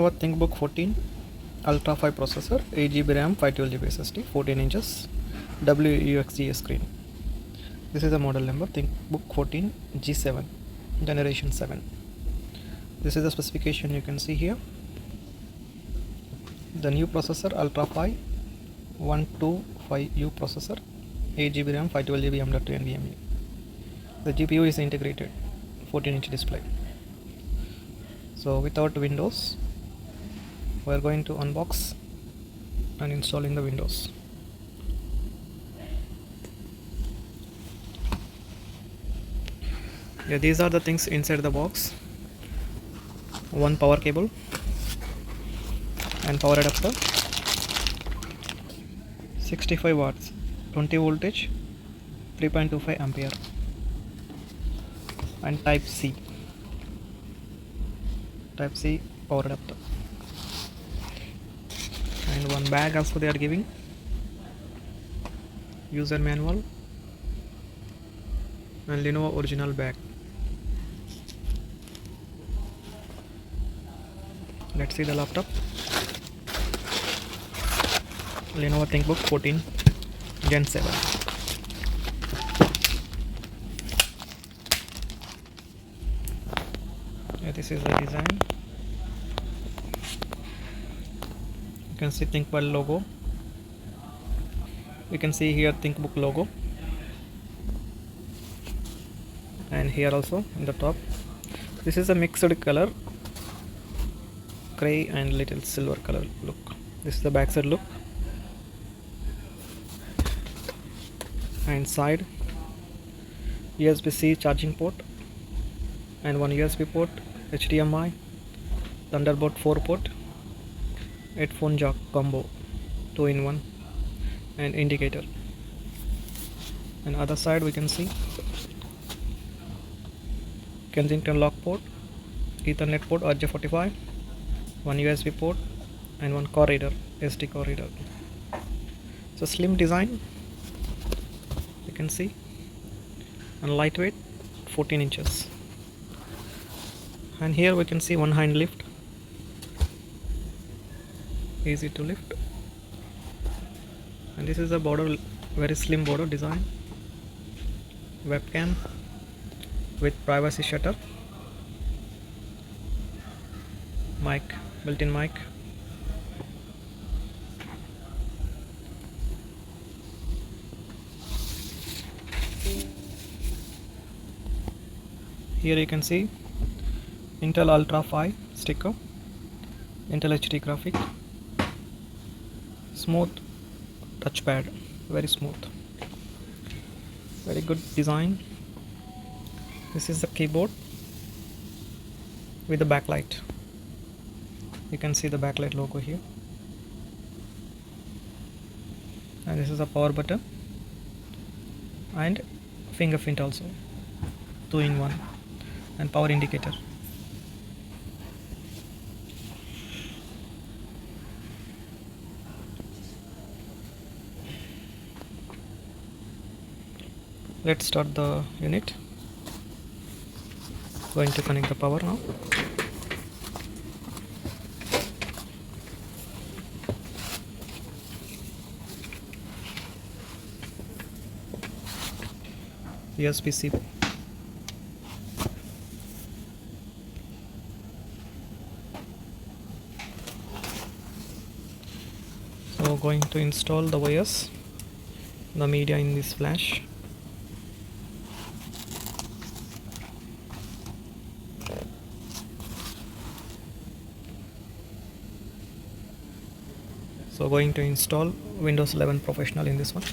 Lenovo ThinkBook 14 Ultra 5 processor, 8GB RAM, 512GB SSD, 14 inches WUXGA screen. This is the model number ThinkBook 14 G7 generation 7. This is the specification you can see here. The new processor Ultra 5 125U processor, 8GB RAM, 512GB M.2 NVMe. The GPU is integrated 14-inch display. So without Windows, we are going to unbox and installing the Windows. Yeah, these are the things inside the box. One power cable and power adapter, 65 watts, 20 voltage, 3.25 ampere, and type C power adapter, and one bag also they are giving, user manual and Lenovo original bag. Let's see the laptop. Lenovo ThinkBook 14 Gen 7. Yeah, this is the design. You can see ThinkPad logo. You can see here ThinkBook logo, and here also in the top. This is a mixed color, gray and little silver color look. This is the backside look. And side, USB-C charging port and one USB port, HDMI, Thunderbolt 4 port, headphone jack combo 2-in-1, and indicator. And other side we can see Kensington lock port, Ethernet port RJ45, one USB port, and one card reader, SD card reader. So slim design, you can see, and lightweight, 14 inches. And here we can see one hand lift, easy to lift. And this is the border, very slim border design. Webcam with privacy shutter, mic, built-in mic, here you can see Intel Ultra 5 sticker, Intel HD graphic, smooth touchpad, very smooth, very good design. This is the keyboard with the backlight. You can see the backlight logo here, and this is a power button and fingerprint also, 2-in-1, and power indicator. Let's start the unit. Going to connect the power now. USB-C. So going to install the wires, the media in this flash. So going to install Windows 11 Professional in this one.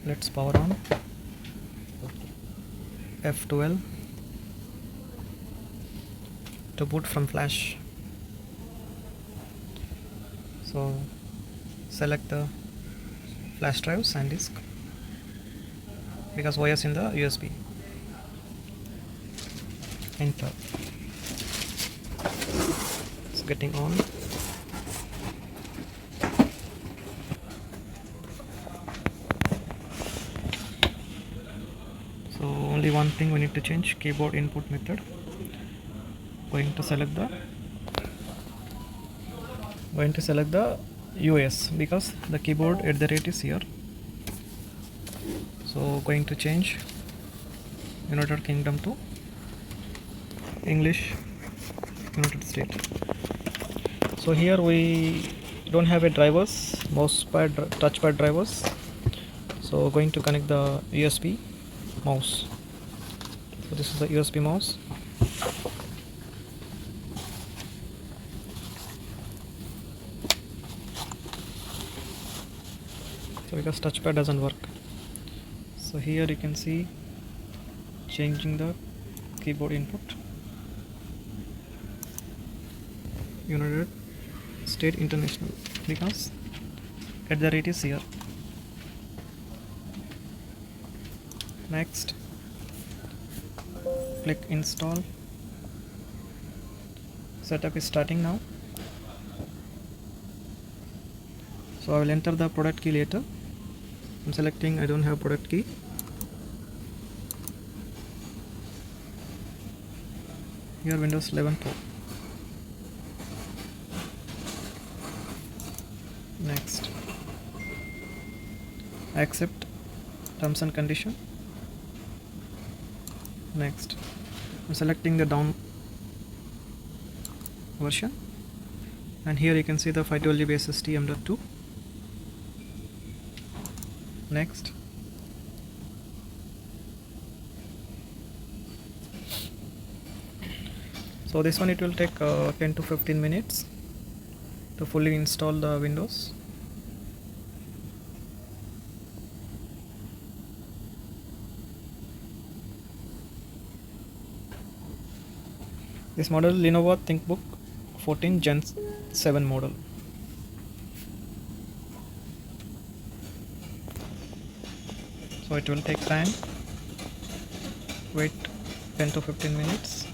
Let's power on. F12 to boot from flash. So select the flash drives and disk, because wires in the USB. Enter. It's getting on. So only one thing we need to change, keyboard input method. Going to select the Going to select the US because the keyboard at the rate is here. So going to change United Kingdom to English United States. So here we don't have a drivers, mousepad, touchpad drivers. So going to connect the USB mouse. So this is the USB mouse. So because touchpad doesn't work. So here you can see changing the keyboard input. United States International because at the rate is here. Next, click install. Setup is starting now. So I will enter the product key later. I'm selecting I don't have product key. Here Windows 11 Pro. Next, accept terms and condition. Next, I'm selecting the down version, and here you can see the 512GB SSD M.2. Next, so this one it will take 10 to 15 minutes to fully install the Windows. This model Lenovo ThinkBook 14 Gen 7 model. So it will take time. Wait 10 to 15 minutes.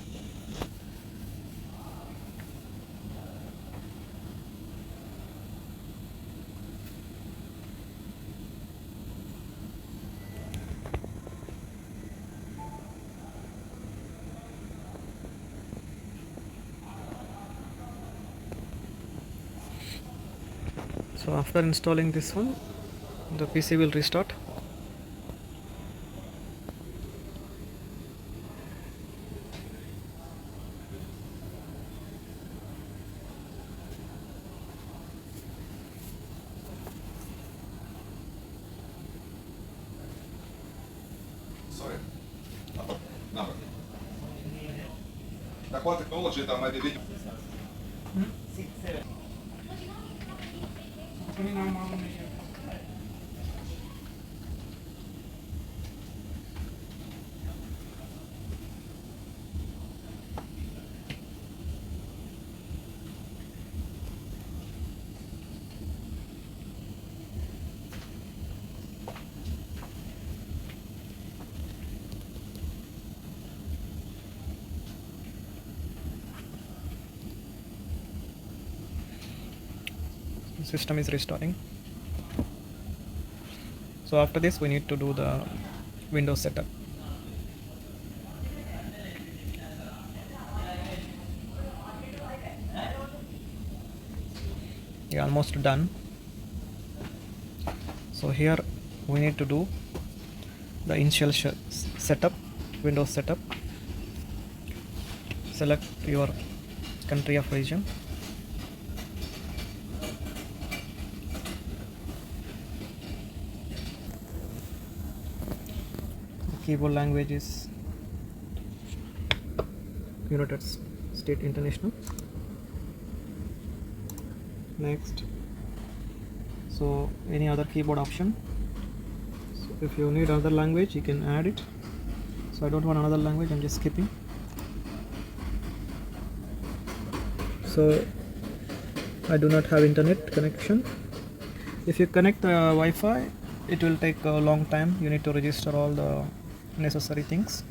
So after installing this one, the PC will restart. Sorry. Number. Так what technology там эти видео? System is restarting. So after this we need to do the Windows setup. Yeah, almost done. So here we need to do the initial setup, Windows setup. Select your country of origin. Keyboard language is United States International. Next, so any other keyboard option. So if you need another language, you can add it. So I don't want another language, I'm just skipping. So I do not have internet connection. If you connect the Wi-Fi, it will take a long time. You need to register all the necessary things.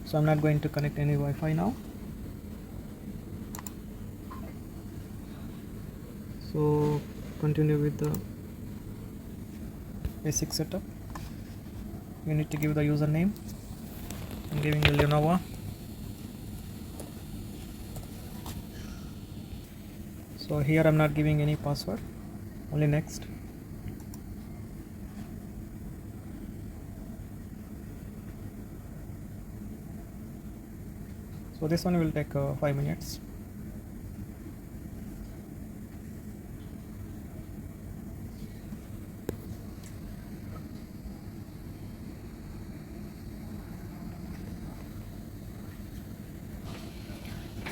So I'm not going to connect any Wi-Fi now. So continue with the basic setup. You need to give the username. I'm giving the Lenovo. So here I'm not giving any password, only next. So this one will take 5 minutes.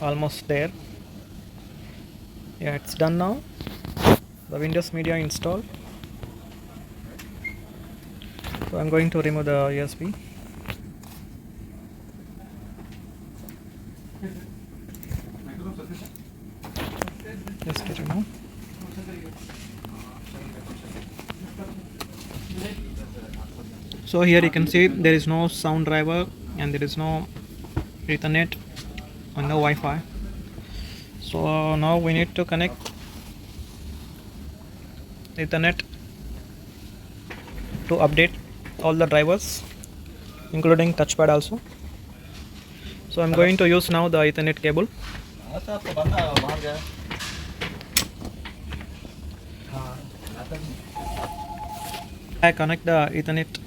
Almost there. Yeah, it's done now. The Windows Media installed. So I'm going to remove the USB. Just get remove. So here you can see there is no sound driver and there is no Ethernet and no Wi-Fi. So now we need to connect Ethernet to update all the drivers, including touchpad also. So I'm going to use now the Ethernet cable. I connect the Ethernet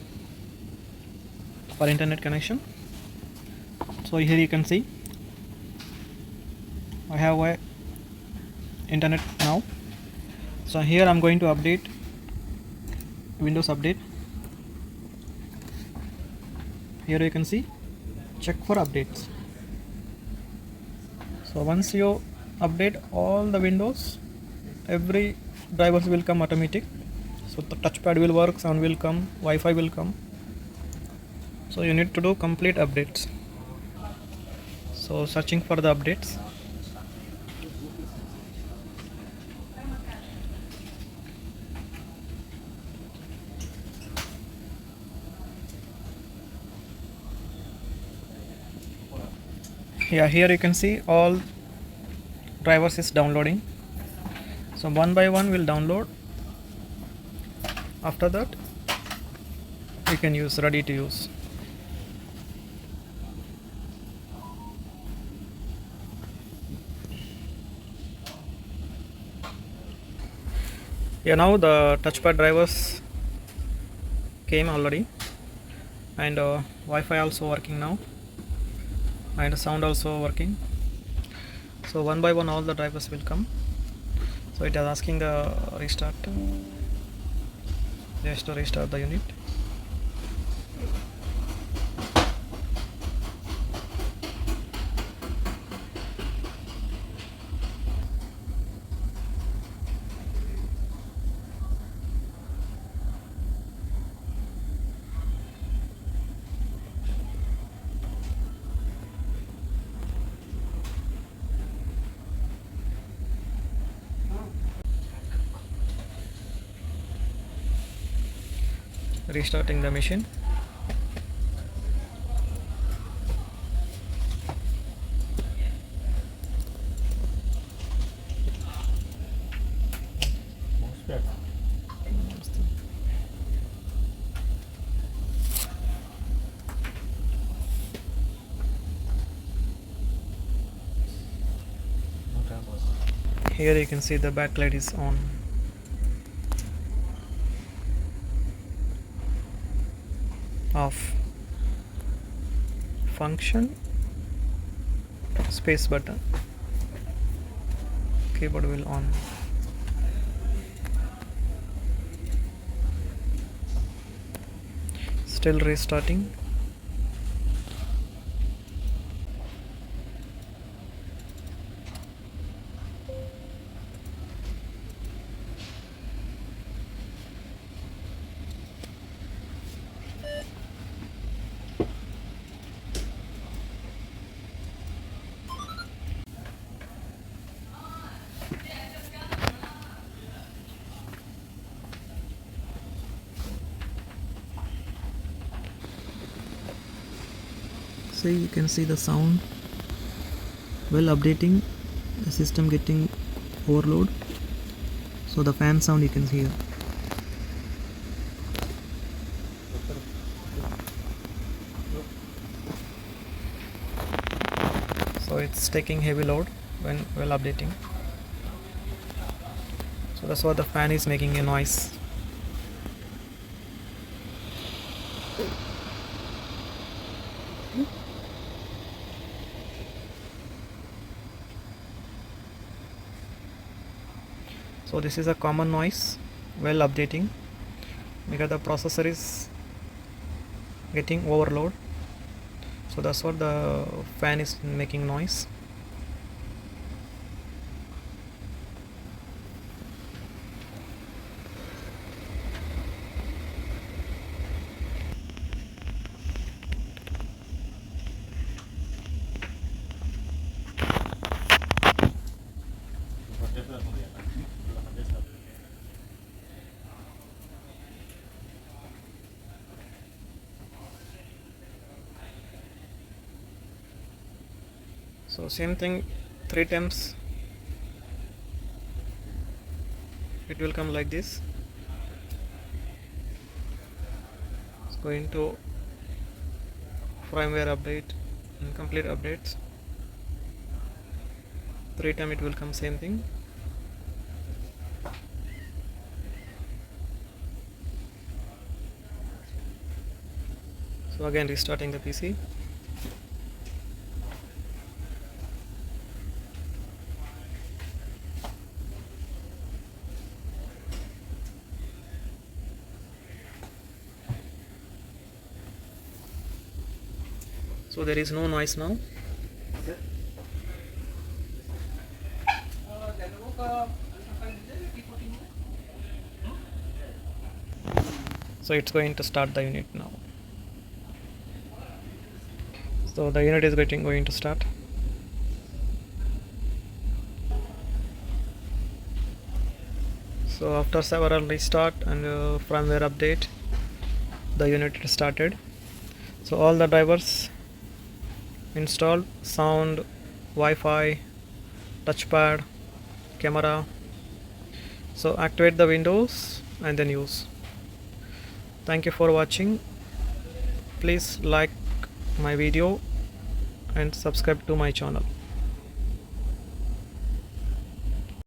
for internet connection. So here you can see I have a internet now. So here I'm going to update Windows Update. Here you can see check for updates. So once you update all the Windows, every drivers will come automatic. So the touchpad will work, sound will come, Wi-Fi will come. So you need to do complete updates. So searching for the updates. Yeah, here you can see all drivers is downloading. So one by one will download. After that you can use, ready to use. Yeah, now the touchpad drivers came already, and Wi-Fi also working now, and sound also working. So one by one all the drivers will come. So it is asking the restart, just to restart the unit. Restarting the machine. Here you can see the backlight is on. Off. Function, space button, keyboard will on. Still restarting. See, you can see the sound while updating, the system getting overload. So the fan sound you can hear. So it's taking heavy load when while updating. So that's why the fan is making a noise. So this is a common noise while updating because the processor is getting overload. So that's what the fan is making noise. So same thing, 3 times it will come like this. It's going to firmware update and complete updates. 3 times it will come same thing. So again restarting the PC. So there is no noise now. So it's going to start the unit now. So the unit is going to start. So after several restart and firmware update, the unit started. So all the drivers installed: sound, Wi-Fi, touchpad, camera. So activate the Windows and then use. Thank you for watching. Please like my video and subscribe to my channel.